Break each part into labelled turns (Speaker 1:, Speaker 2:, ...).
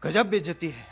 Speaker 1: गजब बेइज्जती है।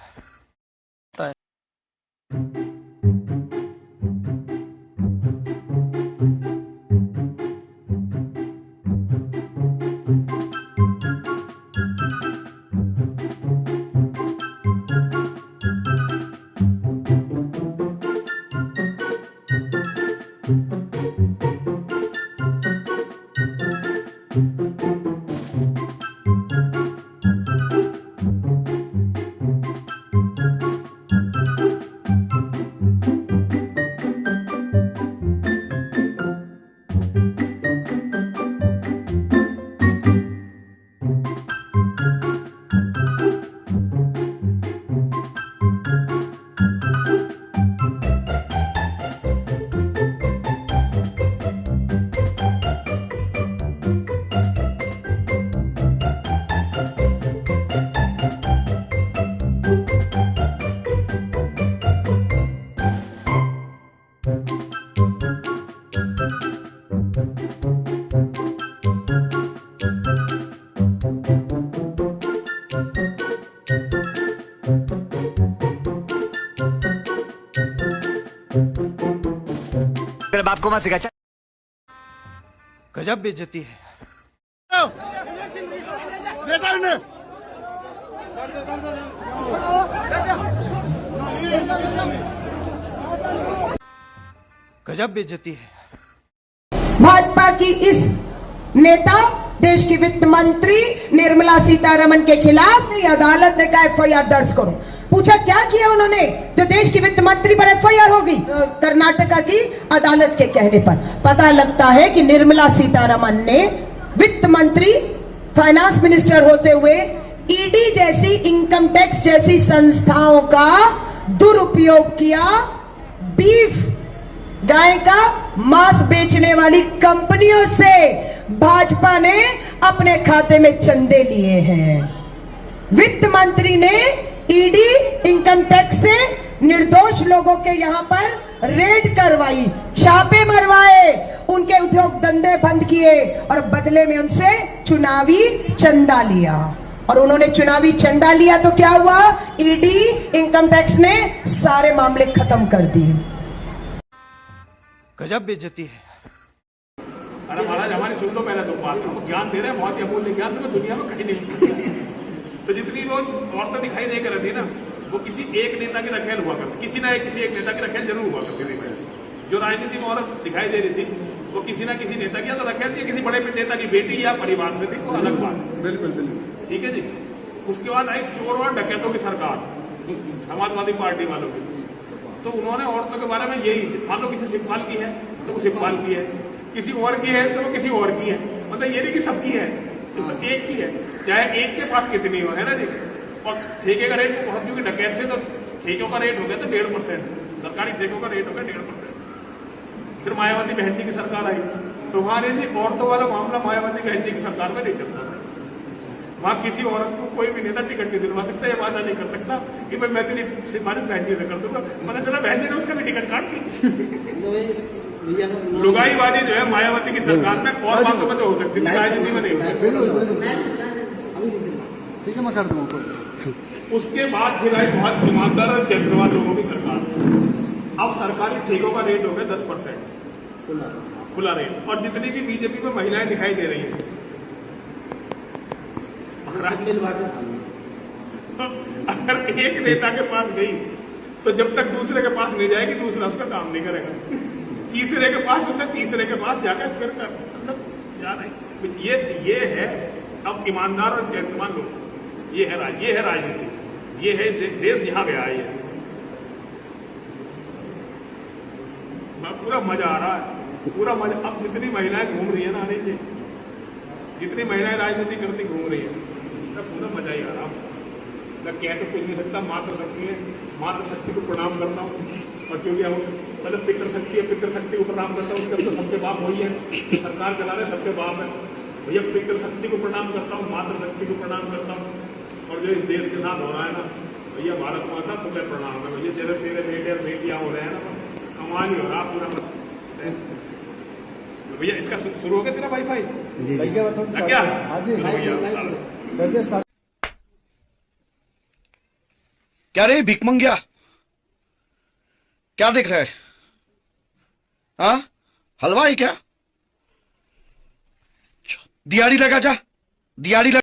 Speaker 2: तेरे बाप को मत सिखा।
Speaker 1: गजब बेइज्जती है। गजब बेइज्जती है।
Speaker 3: भाजपा की इस नेता देश की वित्त मंत्री निर्मला सीतारमण के खिलाफ अदालत ने कहा एफआईआर दर्ज करो। पूछा क्या किया उन्होंने जो देश की वित्त मंत्री पर एफआईआर होगी। कर्नाटका की अदालत के कहने पर पता लगता है कि निर्मला सीतारमण ने वित्त मंत्री फाइनेंस मिनिस्टर होते हुए ईडी जैसी इनकम टैक्स जैसी संस्थाओं का दुरुपयोग किया। बीफ गाय का मांस बेचने वाली कंपनियों से भाजपा ने अपने खाते में चंदे लिए हैं। वित्त मंत्री ने ईडी इनकम टैक्स से निर्दोष लोगों के यहां पर रेड करवाई, छापे मरवाए, उनके उद्योग धंधे बंद किए और बदले में उनसे चुनावी चंदा लिया। और उन्होंने चुनावी चंदा लिया तो क्या हुआ? ईडी इनकम टैक्स ने सारे मामले खत्म कर दिए।
Speaker 1: गजब बेइज्जती है।
Speaker 4: अरे महाराज हमारी सुन लो पहले तो बात, हम ज्ञान दे रहे हैं, बहुत अमूल्य ज्ञान तो दुनिया में कहीं नहीं। तो जितनी वो औरतें दिखाई दे कर रही थी ना, वो किसी एक नेता की रखेल हुआ करती, किसी एक नेता की रखेल जरूर हुआ करती थी। जो राजनीति में औरत दिखाई दे रही थी वो किसी ना किसी नेता की तो रखेल थी, किसी बड़े नेता की बेटी या परिवार से थी, वो अलग बात है। बिल्कुल बिल्कुल ठीक है जी। उसके बाद आई चोर और डकैतों की सरकार, समाजवादी पार्टी वालों की। तो उन्होंने औरतों के बारे में यही, मान लो किसी सिखपाल की है तो वो सिखपाल की है, किसी और की है तो वो किसी और की है, मतलब ये नहीं कि सबकी है, तो एक की है, चाहे एक के पास कितनी हो, है ना जी। और ठेके का रेट बहुत, क्योंकि डकैत थे तो ठेकों का रेट हो गया तो 1.5%, सरकारी ठेकों का रेट हो गया 1.5%। फिर मायावती बहन जी की सरकार आई तो वहां जी औरतों वाला मामला मायावती बहन जी की सरकार में नहीं चलता था। वहां किसी औरत को कोई भी नेता टिकट नहीं दिलवा सकता, ये वादा नहीं कर सकता कि भाई मैं तेरी सिफारिश बहन जी से कर दूंगा। पता चला बहन जी ने उसका भी टिकट काट दी। लुगाईवादी जो है मायावती की सरकार में और बातों में तो हो सकती थी, राजनीति में नहीं हो सकती।
Speaker 5: ठीक है मैं कर दूंगा।
Speaker 4: उसके बाद फिर आई बहुत ईमानदार और चरित्रवान लोगों की सरकार। अब सरकारी ठेकों का रेट हो गया 10% खुला रेट। और जितनी भी बीजेपी में महिलाएं दिखाई दे रही है, अगर एक नेता के पास गई तो जब तक दूसरे के पास नहीं जाएगी दूसरा उसका काम नहीं करेगा। तीसरे के पास, उसे तीसरे के पास जाकर फिर मतलब जा रही। ये है अब ईमानदार और चरित्रवान लोग। ये है राजनीति, ये है देश यहाँ गया है। पूरा मजा आ रहा है, पूरा मजा। अब जितनी महिलाएं घूम रही है ना, अनिल जी, जितनी महिलाएं राजनीति करती घूम रही है, पूरा मजा ही आ रहा। मैं कह तो कुछ नहीं सकता, मातृशक्ति है, मातृशक्ति को प्रणाम करता हूँ। और क्योंकि हम मतलब पितृशक्ति है, पितृशक्ति को प्रणाम करता हूँ। उसके तो सबके बाप वही है, सरकार चला रहे सबके बाप है भैया। पितृशक्ति को प्रणाम करता हूँ, मातृशक्ति को प्रणाम करता हूँ। और जो इस देश के साथ हो रहा है ना भैया, भारत माता तुम्हें प्रणाम है भैया। तेरे बेटे और बेटियां हो रहे हैं ना, कमाल ही हो रहा पूरा। भैया इसका शुरू हो गया तेरा वाईफाई लग गया?
Speaker 2: क्या रे भीख मंगिया, क्या देख रहा है? हाँ, हलवा है क्या? दिहाड़ी लगा जा, दिहाड़ी लगा।